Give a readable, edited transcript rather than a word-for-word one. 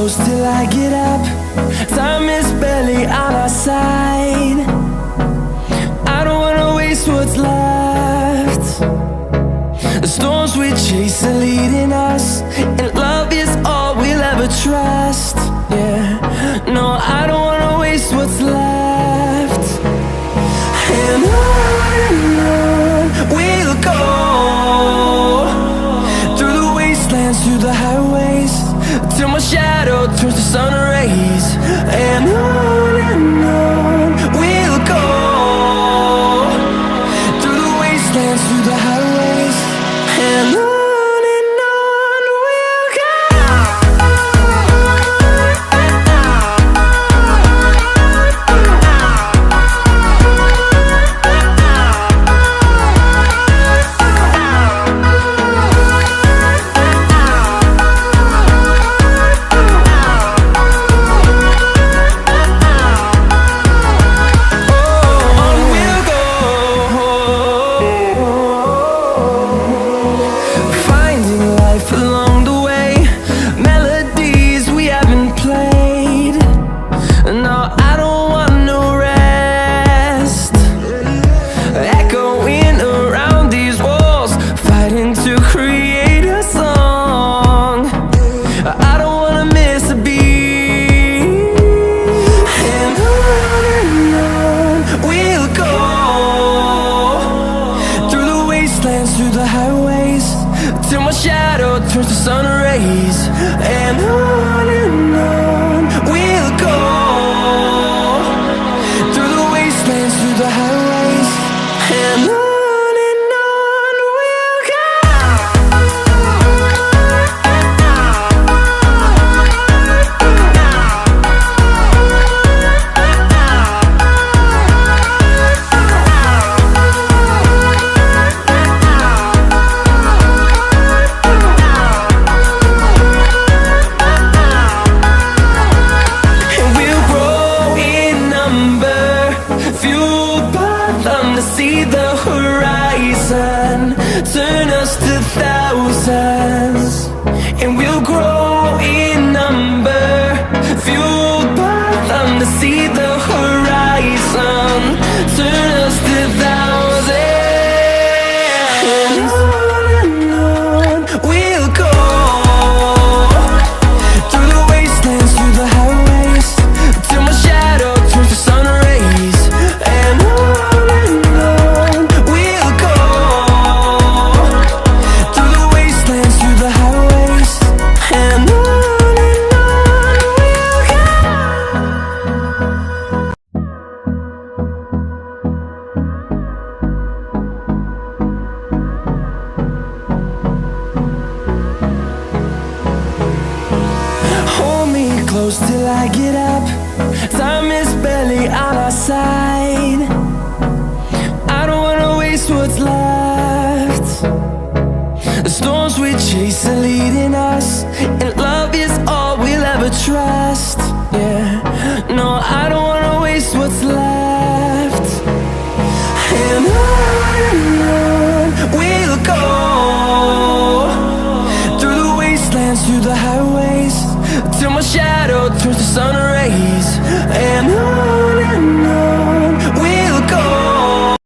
close till I get up. Time is barely on our side. I don't wanna waste what's left. The storms we chase are leading us, and love is all we'll ever trust. Yeah, no, I don't wanna waste what's left. And on we'll go, through the wastelands, through the highways, till my shadow turns to sun rays. And on we'll go, through the wastelands, through the highways, and on we'll go. Through the highways, till my shadow turns to sun rays. And on we'll go, through the wastelands, through the highways, and on we'll go. See the horizon, turn us to thousands, and we'll grow in number, fueled by them. To see the horizon, turn us to thousands, and on we'll go, through the wastelands, through the highways, till my shadow turns to sun rays. And close till I get up. Time is barely on our side. I don't wanna waste what's left. The storms we chase are leading us, and love is all we'll ever trust. Yeah, no, I don't wanna waste what's left. And on we'll go, through the wastelands, through the highways, till my shadow turns to sun